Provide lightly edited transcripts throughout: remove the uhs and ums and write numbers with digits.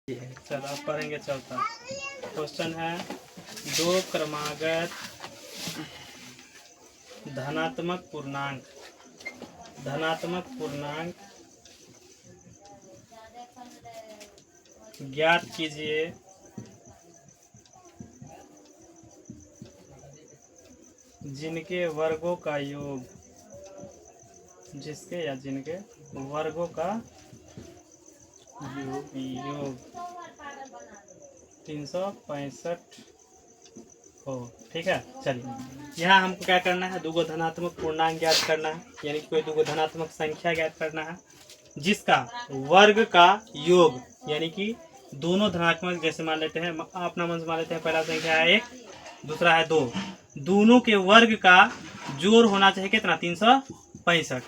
चलो अब पढ़ेंगे चौथा क्वेश्चन है। दो क्रमागत धनात्मक पूर्णांक ज्ञात कीजिए जिनके वर्गों का योग जिनके वर्गों का योग 365 हो। ठीक है, चलिए यहाँ हमको क्या करना है, दो धनात्मक पूर्णांक ज्ञात करना है, यानी कि कोई दो धनात्मक संख्या ज्ञात करना है जिसका वर्ग का योग, यानी कि दोनों धनात्मक, जैसे मान लेते हैं अपना मन से मान लेते हैं, पहला संख्या है 1, दूसरा है 2, दोनों के वर्ग का जोड़ होना चाहिए कितना, 365।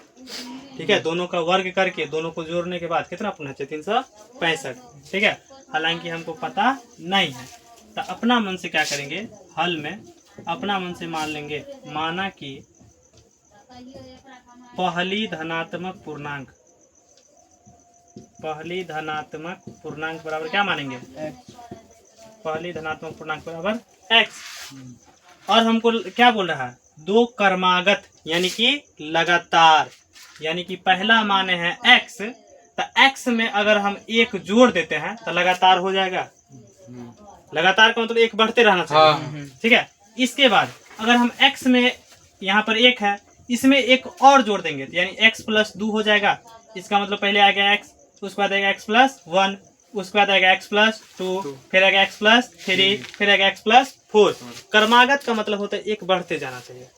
ठीक है, दोनों का वर्ग करके दोनों को जोड़ने के बाद कितना होना चाहिए, 365। ठीक है, हालांकि हमको पता नहीं है तो अपना मन से क्या करेंगे, हल में अपना मन से मान लेंगे, माना कि पहली धनात्मक पूर्णांक बराबर क्या मानेंगे, पहली धनात्मक पूर्णांक बराबर x। और हमको क्या बोल रहा है, दो क्रमागत यानी कि लगातार, यानी कि पहला माने है x, तो x में अगर हम एक जोड़ देते हैं तो लगातार हो जाएगा। लगातार का मतलब एक बढ़ते रहना चाहिए। ठीक है, इसके बाद अगर हम x में यहाँ पर एक है, इसमें एक और जोड़ देंगे तो यानी x + 2 हो जाएगा। इसका मतलब पहले आ गया x, उसके बाद आएगा x + 1, उसके बाद आएगा x + 2, फिर आएगा x + 3, फिर आएगा x + 4। क्रमागत का मतलब होता है एक बढ़ते जाना चाहिए।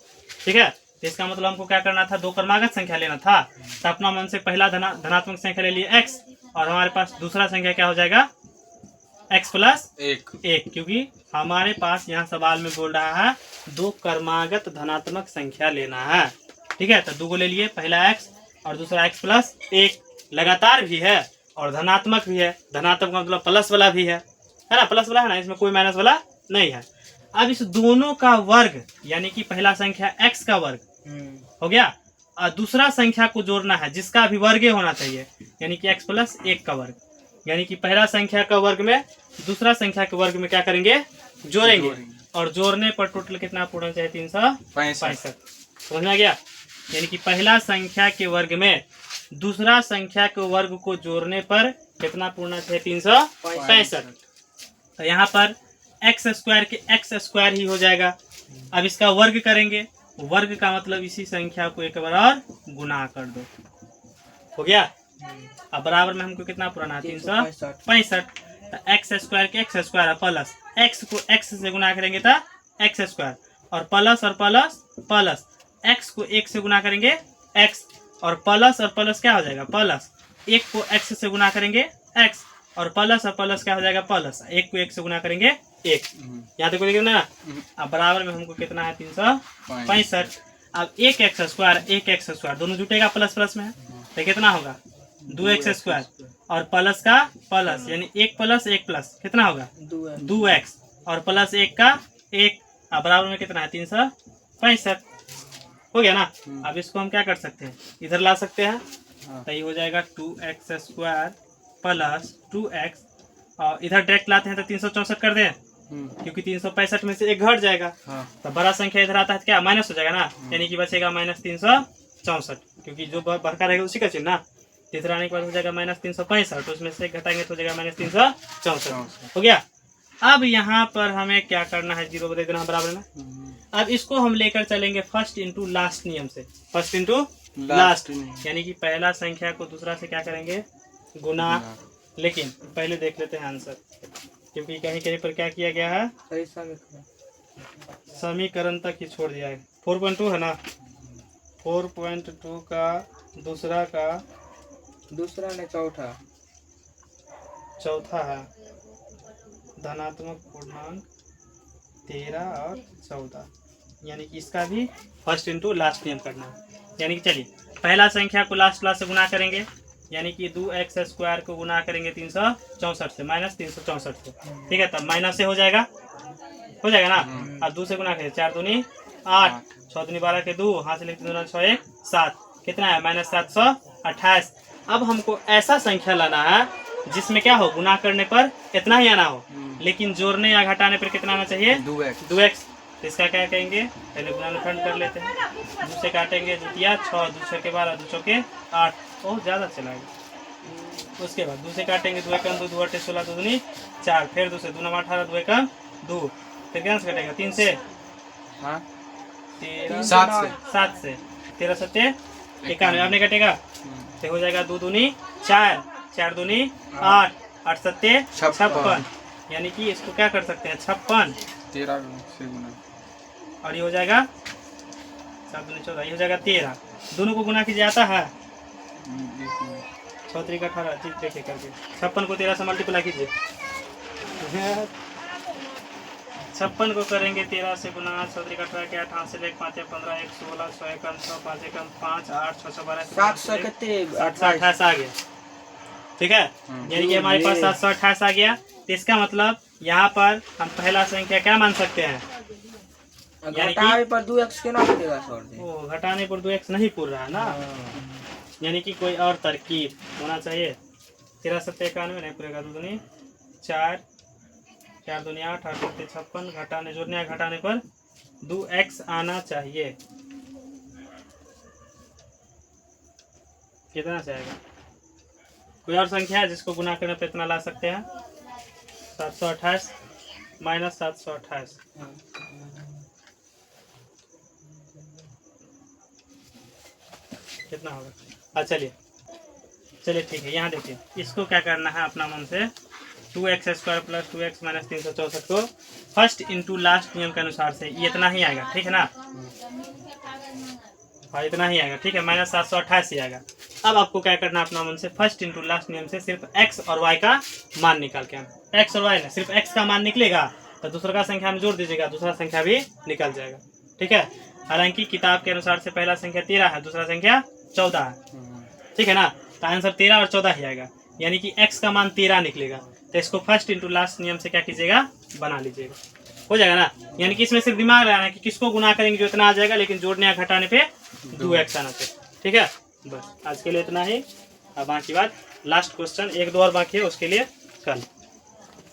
ठीक है, तो इसका मतलब हमको क्या करना था, दो क्रमागत संख्या लेना था, तो अपना मन से पहला धनात्मक संख्या ले लिए x, और हमारे पास दूसरा संख्या क्या हो जाएगा, x + 1, क्योंकि हमारे पास यहाँ सवाल में बोल रहा है दो क्रमागत धनात्मक संख्या लेना है। ठीक है, तो दो को ले लिए, पहला x और दूसरा x + 1, लगातार भी है और धनात्मक भी है। धनात्मक मतलब प्लस वाला भी है ना, प्लस वाला है ना, इसमें कोई माइनस वाला नहीं है। अब इस दोनों का वर्ग, यानी कि पहला संख्या x का वर्ग हो गया, और दूसरा संख्या को जोड़ना है जिसका भी वर्ग होना चाहिए, यानी कि x + 1 का वर्ग, यानी कि पहला संख्या का वर्ग में दूसरा संख्या के वर्ग में क्या करेंगे, जोड़ेंगे, और जोड़ने पर टोटल कितना पूर्ण चाहिए, 365। समझ में आ गया, यानी कि पहला संख्या के वर्ग में दूसरा संख्या के वर्ग को जोड़ने पर कितना पूर्ण चाहिए, 365। तो यहाँ पर x² के x² ही हो जाएगा। अब इसका वर्ग करेंगे, वर्ग का मतलब इसी संख्या को एक बार और गुना कर दो, हो गया। अब बराबर में हमको कितना पुराना है, 365। तो x² के x² प्लस x को x से गुना करेंगे तो x², और प्लस x को 1 से गुना करेंगे x, और प्लस क्या हो जाएगा, प्लस 1 को x से गुना करेंगे x, और प्लस क्या हो जाएगा, प्लस 1 को 1 से गुना करेंगे 1। यहाँ तक लिखे ना। अब बराबर में हमको कितना है, 365। अब 1x² दोनों जुटेगा, प्लस में है तो कितना होगा, 2x², और प्लस का प्लस यानी 1 + 1 + कितना होगा, 2x, और प्लस 1 का 1। अब बराबर में कितना है, 365 हो गया ना। अब इसको हम क्या कर सकते हैं, इधर ला सकते हैं, तो ये हो जाएगा 2x² + 2x, और इधर डायरेक्ट लाते हैं तो 364 कर दें, क्योंकि 365 में से एक घट जाएगा। तो बड़ा संख्या इधर आता है तो क्या माइनस हो जाएगा ना, यानी कि बचेगा -364, क्योंकि जो बढ़का रहेगा उसी का चिन्ह ना। तीसरा आने के बाद हो जाएगा -365, उसमें से घटाएंगे तो हो जाएगा -364, हो गया। अब यहाँ पर हमें क्या करना है, 0 दे देना बराबर में। अब इसको हम लेकर चलेंगे फर्स्ट इंटू लास्ट नियम से, फर्स्ट इंटू लास्ट, यानी कि पहला संख्या को दूसरा से क्या करेंगे, गुना। लेकिन पहले देख लेते हैं आंसर, क्योंकि कहीं कहीं पर क्या किया गया है, समीकरण तक ही छोड़ दिया है। 4.2 है ना, 4.2 का दूसरा ने चौथा है धनात्मक पूर्णांक 13 और 14, यानी कि इसका भी फर्स्ट इंटू लास्ट नियम करना है। यानी कि चलिए पहला संख्या को लास्ट से गुना करेंगे, यानी कि 2x² को गुना करेंगे 364 से, -364 से। ठीक है, तब माइनस से हो जाएगा ना। अब 2 से गुना करेंगे, 4 दूनी 8, 6 दूनी 12 के 2, हाथ से लिखते 2 6 1 7, कितना है, -728। अब हमको ऐसा संख्या लाना है जिसमें क्या हो, गुना करने पर इतना ही आना हो, लेकिन जोड़ने या घटाने पर कितना आना चाहिए, 2x। तो इसका क्या कहेंगे, पहले गुणनखंड कर लेते हैं। 2 से काटेंगे, द्वितीया 6, 2 6 के 12, 2 चौके 8, बहुत ज़्यादा चलाएगा। उसके बाद 2 से काटेंगे, 2 एकम 2, 2 8 16, 2 दूनी 4, फिर 2 से 2 9 18, 2 एकम 2, फिर क्या से कटेगा, 3 से 7 से 13 सत्ते 91, आपने कटेगा तो हो जाएगा 2 दूनी 4, 4 दूनी 8, 8 सत्ते 56, यानी कि इसको क्या कर सकते हैं, 56 13 से गुना, और ये हो जाएगा 7 दूनी 14, ये हो जाएगा 13। दोनों को गुना कीजिए, आता है 6 3 18, जी देखिए करके 56 को 13 से मल्टीप्लाई कीजिए। 56 को करेंगे 13 से गुना, 6 3 18 के 8 से 1 5 15 1 16 6 एकम 100 5 एकम 5 8 6 12 728 आ गया। ठीक है, यानी कि हमारे पास 728 आ गया। तो इसका मतलब यहाँ पर हम पहला संख्या क्या मान सकते हैं, घटाने पर 2x क्यों ना पूरेगा सर? वो घटाने पर 2x नहीं पूर रहा है ना, यानी कि कोई और तरकीब होना चाहिए। 13 सत्ते 91 नहीं पूरेगा, 2 दूनी 4, 4 दूनी 8, 8 सत्ते 56, घटाने जोड़ने या घटाने पर 2x आना चाहिए। कितना से आएगा, कोई और संख्या है जिसको गुना करने पर इतना ला सकते हैं, 728 माइनस 728, कितना होगा? अच्छा चलिए ठीक है, यहाँ देखिए इसको क्या करना है अपना मन से, 2x² प्लस 2x माइनस 364 को फर्स्ट इंटू लास्ट नियम के अनुसार से ये इतना ही आएगा, ठीक है ना, हाँ इतना ही आएगा, ठीक है, माइनस 728 ही आएगा। अब आपको क्या करना है अपना मन से, फर्स्ट इंटू लास्ट नियम से सिर्फ x और y का मान निकाल के आना। x और y ना, सिर्फ x का मान निकलेगा तो दूसरा का संख्या में जोड़ दीजिएगा, दूसरा संख्या भी निकल जाएगा। ठीक है, हालांकि किताब के अनुसार से पहला संख्या 13 है, दूसरा संख्या 14 है, ठीक है ना, तो आंसर 13 और 14 ही आएगा, यानी कि x का मान 13 निकलेगा। तो इसको फर्स्ट इंटू लास्ट नियम से क्या कीजिएगा, बना लीजिएगा, हो जाएगा ना। यानी कि इसमें सिर्फ दिमाग लगाना है कि किसको गुना करेंगे जो इतना आ जाएगा, लेकिन जोड़ने या घटाने पे 2x आना चाहिए। ठीक है, बस आज के लिए इतना ही। अब बाकी बात लास्ट क्वेश्चन 1 2 और बाकी है, उसके लिए कल।